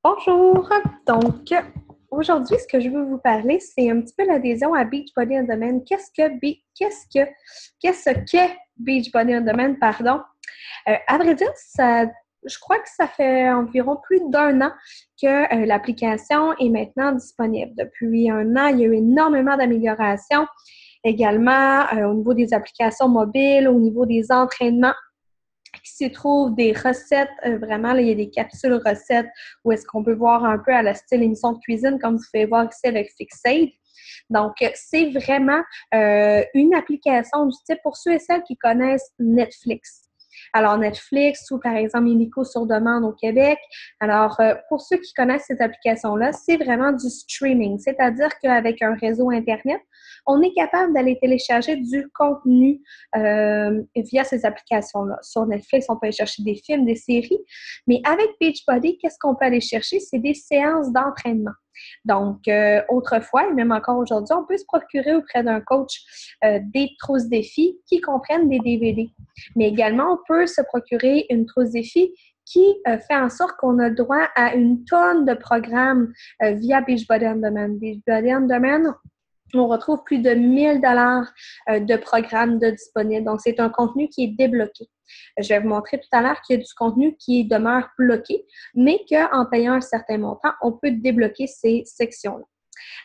Bonjour! Donc, aujourd'hui, ce que je veux vous parler, c'est un petit peu l'adhésion à Beachbody on Demand. Qu'est-ce que Beachbody on Demand, pardon? À vrai dire, je crois que ça fait environ plus d'1 an que l'application est maintenant disponible. Depuis 1 an, il y a eu énormément d'améliorations, également au niveau des applications mobiles, au niveau des entraînements qui s'y trouvent des recettes, vraiment, là, il y a des capsules recettes où est-ce qu'on peut voir un peu à la style émission de cuisine, comme vous pouvez voir ici avec Fixaid. Donc, c'est vraiment une application du type pour ceux et celles qui connaissent Netflix. Alors, Netflix ou, par exemple, Illico sur demande au Québec. Alors, pour ceux qui connaissent ces applications-là, c'est vraiment du streaming, c'est-à-dire qu'avec un réseau Internet, on est capable d'aller télécharger du contenu via ces applications-là. Sur Netflix, on peut aller chercher des films, des séries, mais avec Beachbody, qu'est-ce qu'on peut aller chercher? C'est des séances d'entraînement. Donc, autrefois, et même encore aujourd'hui, on peut se procurer auprès d'un coach des trousses défis qui comprennent des DVD. Mais également, on peut se procurer une trousse défis qui fait en sorte qu'on a le droit à une tonne de programmes via Beachbody on Demand. Beachbody on Demand, on retrouve plus de 1 000 $ de programmes disponibles. Donc, c'est un contenu qui est débloqué. Je vais vous montrer tout à l'heure qu'il y a du contenu qui demeure bloqué, mais qu'en payant un certain montant, on peut débloquer ces sections-là.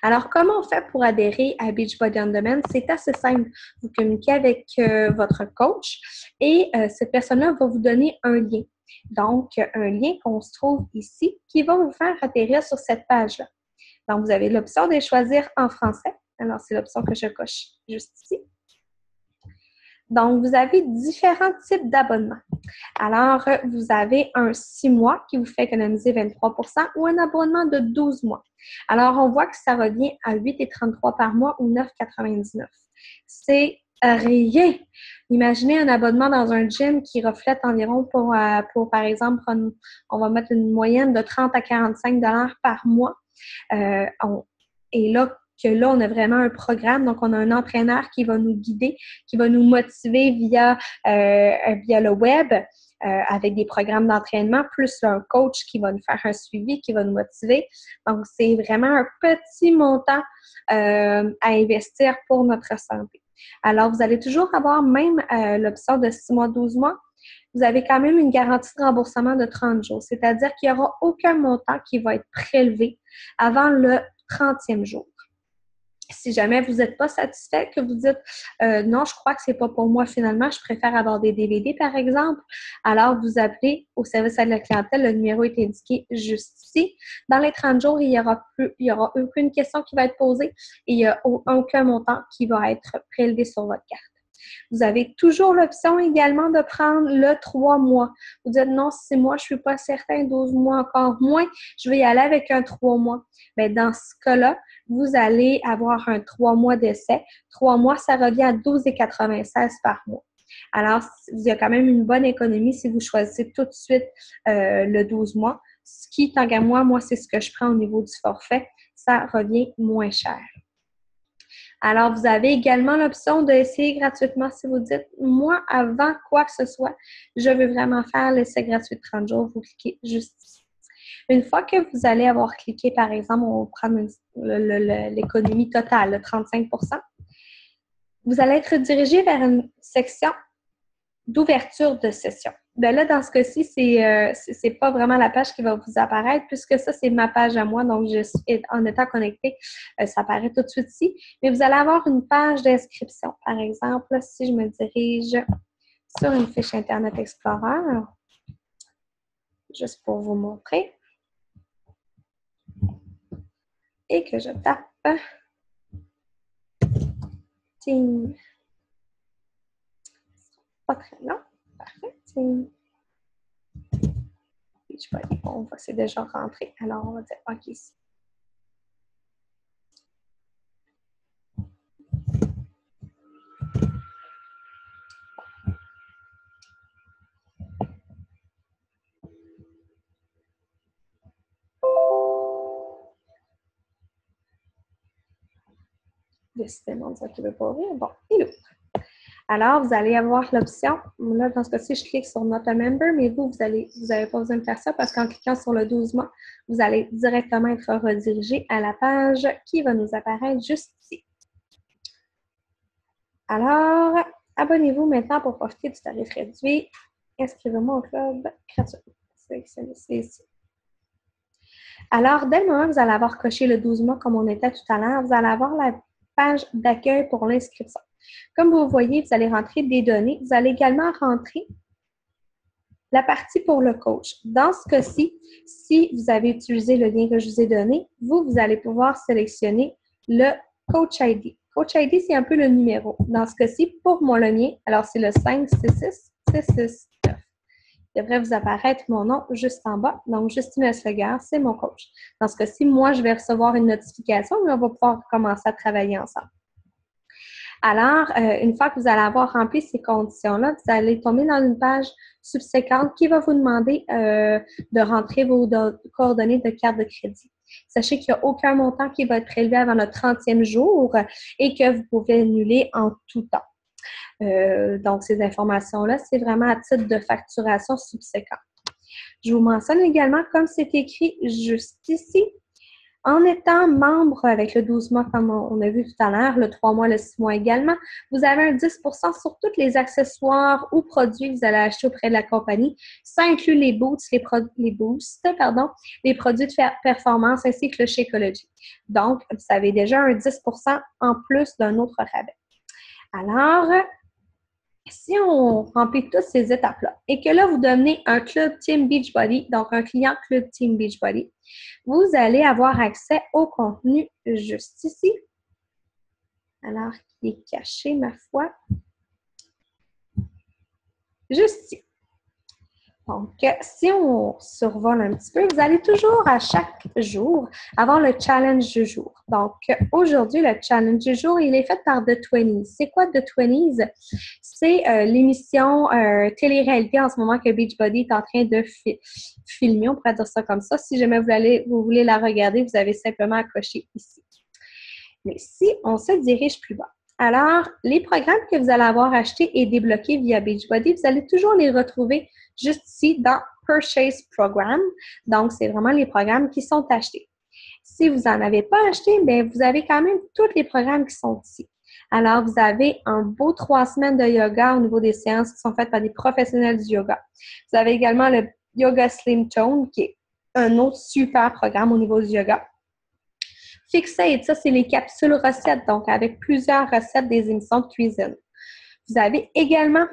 Alors, comment on fait pour adhérer à Beachbody on Demand? C'est assez simple. Vous communiquez avec votre coach et cette personne-là va vous donner un lien. Donc, un lien qu'on se trouve ici qui va vous faire atterrir sur cette page-là. Donc, vous avez l'option de choisir en français. Alors, c'est l'option que je coche juste ici. Donc, vous avez différents types d'abonnements. Alors, vous avez un 6 mois qui vous fait économiser 23 % ou un abonnement de 12 mois. Alors, on voit que ça revient à 8,33 $ par mois ou 9,99 $. C'est rien. Imaginez un abonnement dans un gym qui reflète environ pour par exemple, on va mettre une moyenne de 30 à 45 $ par mois. Et là, on a vraiment un programme, donc on a un entraîneur qui va nous guider, qui va nous motiver via le web avec des programmes d'entraînement, plus un coach qui va nous faire un suivi, qui va nous motiver. Donc, c'est vraiment un petit montant à investir pour notre santé. Alors, vous allez toujours avoir même l'option de 6 mois, 12 mois. Vous avez quand même une garantie de remboursement de 30 jours, c'est-à-dire qu'il n'y aura aucun montant qui va être prélevé avant le 30e jour. Si jamais vous n'êtes pas satisfait, que vous dites non, je crois que c'est pas pour moi finalement, je préfère avoir des DVD par exemple, alors vous appelez au service à la clientèle, le numéro est indiqué juste ici. Dans les 30 jours, il y aura aucune question qui va être posée et il n'y a aucun montant qui va être prélevé sur votre carte. Vous avez toujours l'option également de prendre le 3 mois. Vous dites non, 6 mois, je ne suis pas certain, 12 mois encore moins, je vais y aller avec un 3 mois. Bien, dans ce cas-là, vous allez avoir un 3 mois d'essai. 3 mois, ça revient à 12,96 $ par mois. Alors, il y a quand même une bonne économie si vous choisissez tout de suite le 12 mois. Ce qui, tant qu'à moi, c'est ce que je prends au niveau du forfait. Ça revient moins cher. Alors, vous avez également l'option d'essayer gratuitement si vous dites, moi, avant quoi que ce soit, je veux vraiment faire l'essai gratuit de 30 jours. Vous cliquez juste ici. Une fois que vous allez avoir cliqué, par exemple, on va prendre l'économie totale, le 35 %, vous allez être dirigé vers une section d'ouverture de session. Bien là, dans ce cas-ci, c'est pas vraiment la page qui va vous apparaître puisque ça, c'est ma page à moi. Donc, en étant connecté, ça apparaît tout de suite ici. Mais vous allez avoir une page d'inscription. Par exemple, si je me dirige sur une fiche Internet Explorer, juste pour vous montrer, et que je tape Team. Pas très long. Parfait. Team. On voit, c'est déjà rentré. Alors, on va dire OK ici. Décidément, ça qui ne veut pas ouvrir. Bon, il ouvre. Alors, vous allez avoir l'option, là, dans ce cas-ci, je clique sur Not a Member, mais vous n'avez pas besoin de faire ça parce qu'en cliquant sur le 12 mois, vous allez directement être redirigé à la page qui va nous apparaître juste ici. Alors, abonnez-vous maintenant pour profiter du tarif réduit. Inscrivez-moi au club gratuit. Sélectionnez ici. Alors, dès le moment que vous allez avoir coché le 12 mois comme on était tout à l'heure, vous allez avoir la page d'accueil pour l'inscription. Comme vous voyez, vous allez rentrer des données. Vous allez également rentrer la partie pour le coach. Dans ce cas-ci, si vous avez utilisé le lien que je vous ai donné, vous allez pouvoir sélectionner le Coach ID. Coach ID, c'est un peu le numéro. Dans ce cas-ci, pour moi, le mien, alors c'est le 566-669. Il devrait vous apparaître mon nom juste en bas. Donc, Justine Esleger, c'est mon coach. Dans ce cas-ci, moi, je vais recevoir une notification et on va pouvoir commencer à travailler ensemble. Alors, une fois que vous allez avoir rempli ces conditions-là, vous allez tomber dans une page subséquente qui va vous demander de rentrer vos coordonnées de carte de crédit. Sachez qu'il n'y a aucun montant qui va être prélevé avant le 30e jour et que vous pouvez annuler en tout temps. Donc, ces informations-là, c'est vraiment à titre de facturation subséquente. Je vous mentionne également, comme c'est écrit juste ici, en étant membre avec le 12 mois, comme on a vu tout à l'heure, le 3 mois, le 6 mois également, vous avez un 10 sur tous les accessoires ou produits que vous allez acheter auprès de la compagnie. Ça inclut les boosts, les produits de performance ainsi que le Shakeology. Donc, vous avez déjà un 10 en plus d'un autre rabais. Alors, si on remplit toutes ces étapes-là et que là, vous devenez un Club Team Beachbody, donc un client Club Team Beachbody, vous allez avoir accès au contenu juste ici. Alors, qui est caché, ma foi. Juste ici. Donc, si on survole un petit peu, vous allez toujours à chaque jour avoir le challenge du jour. Donc, aujourd'hui, le challenge du jour, il est fait par The 20s. C'est quoi The 20s? C'est l'émission télé-réalité en ce moment que Beachbody est en train de filmer, on pourrait dire ça comme ça. Si jamais vous voulez la regarder, vous avez simplement à cocher ici. Mais si on se dirige plus bas, alors, les programmes que vous allez avoir achetés et débloqués via Beachbody, vous allez toujours les retrouver juste ici dans Purchase Program. Donc, c'est vraiment les programmes qui sont achetés. Si vous n'en avez pas acheté, bien, vous avez quand même tous les programmes qui sont ici. Alors, vous avez un beau 3 semaines de yoga au niveau des séances qui sont faites par des professionnels du yoga. Vous avez également le Yoga Slim Tone, qui est un autre super programme au niveau du yoga. Fixate, ça, c'est les capsules recettes, donc avec plusieurs recettes des émissions de cuisine. Vous avez également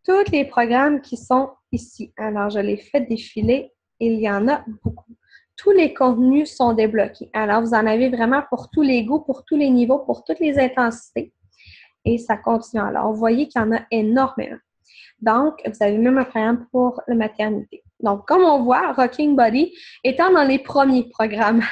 tous les programmes qui sont ici. Alors, je les fais défiler. Il y en a beaucoup. Tous les contenus sont débloqués. Alors, vous en avez vraiment pour tous les goûts, pour tous les niveaux, pour toutes les intensités. Et ça continue. Alors, vous voyez qu'il y en a énormément. Donc, vous avez même un programme pour la maternité. Donc, comme on voit, Rocking Body étant dans les premiers programmes.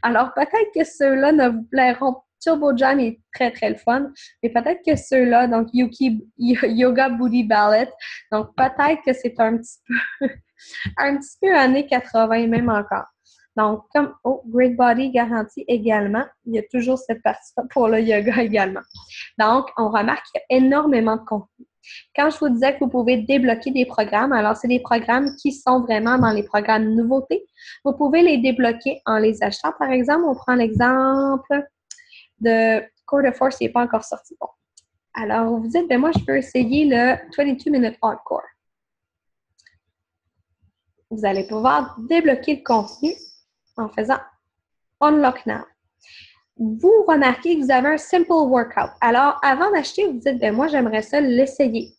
Alors, peut-être que ceux-là ne vous plairont. Turbo Jam est très, très le fun. Mais peut-être que ceux-là, donc Yoga Booty Ballet, donc peut-être que c'est un petit peu années 80 même encore. Donc, comme Great Body garantie également, il y a toujours cette partie-là pour le yoga également. Donc, on remarque qu'il y a énormément de contenu. Quand je vous disais que vous pouvez débloquer des programmes, alors c'est des programmes qui sont vraiment dans les programmes nouveautés. Vous pouvez les débloquer en les achetant. Par exemple, on prend l'exemple de Core de Force qui n'est pas encore sorti. Bon. Alors, vous dites, ben moi, je peux essayer le 22 Minute Hardcore. Vous allez pouvoir débloquer le contenu en faisant Unlock Now. Vous remarquez que vous avez un Simple Workout. Alors, avant d'acheter, vous dites, ben moi, j'aimerais ça l'essayer.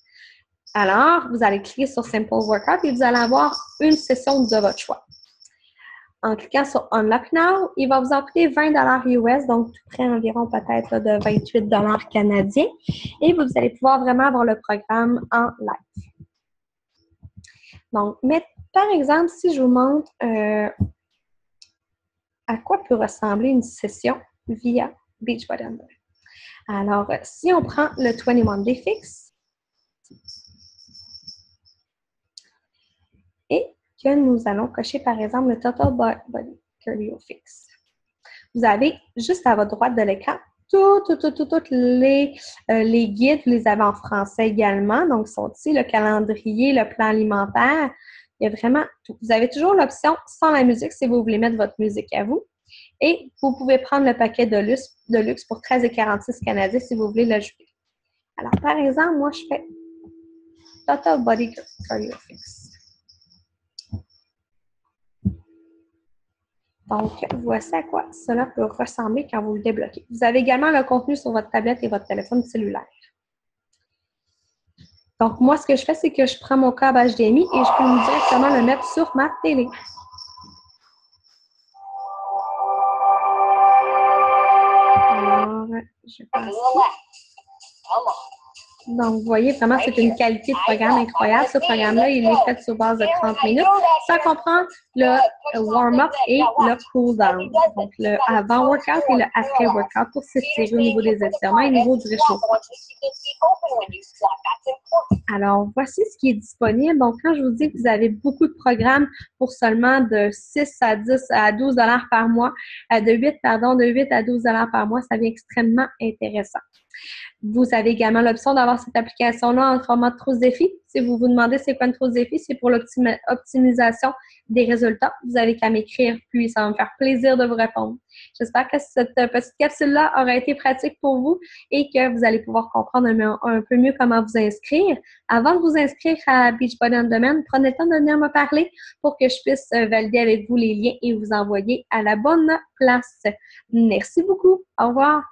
Alors, vous allez cliquer sur Simple Workout et vous allez avoir une session de votre choix. En cliquant sur Unlock Now, il va vous en coûter 20 US, donc tout près environ peut-être de 28 canadiens. Et vous allez pouvoir vraiment avoir le programme en live. Donc, par exemple, si je vous montre à quoi peut ressembler une session via Beachbody. Alors, si on prend le 21 Day Fix et que nous allons cocher, par exemple, le Total Body Cardio Fix. Vous avez juste à votre droite de l'écran toutes les guides, vous les avez en français également. Donc, ils sont ici, le calendrier, le plan alimentaire. Il y a vraiment tout. Vous avez toujours l'option sans la musique si vous voulez mettre votre musique à vous. Et vous pouvez prendre le paquet de luxe pour 13,46 canadiens si vous voulez l'ajouter. Alors, par exemple, moi, je fais Total Body Cardio Fix. Donc, voici à quoi cela peut ressembler quand vous le débloquez. Vous avez également le contenu sur votre tablette et votre téléphone cellulaire. Donc, moi, ce que je fais, c'est que je prends mon câble HDMI et je peux directement le mettre sur ma télé. Alors, je passe. Donc, vous voyez, vraiment, c'est une qualité de programme incroyable. Ce programme-là, il est fait sur base de 30 minutes. Ça comprend le warm-up et le cool-down. Donc, le avant-workout et le après-workout pour s'étirer au niveau des étirements et au niveau du réchauffement. Alors, voici ce qui est disponible. Donc, quand je vous dis que vous avez beaucoup de programmes pour seulement de 6 à 10 à 12 $ par mois, de 8 à 12 $ par mois, ça devient extrêmement intéressant. Vous avez également l'option d'avoir cette application-là en format de trousse défi. Si vous vous demandez c'est quoi une trousse défi, c'est pour l'optimisation des résultats. Vous avez qu'à m'écrire, puis ça va me faire plaisir de vous répondre. J'espère que cette petite capsule-là aura été pratique pour vous et que vous allez pouvoir comprendre un peu mieux comment vous inscrire. Avant de vous inscrire à Beachbody On Demand, prenez le temps de venir me parler pour que je puisse valider avec vous les liens et vous envoyer à la bonne place. Merci beaucoup. Au revoir.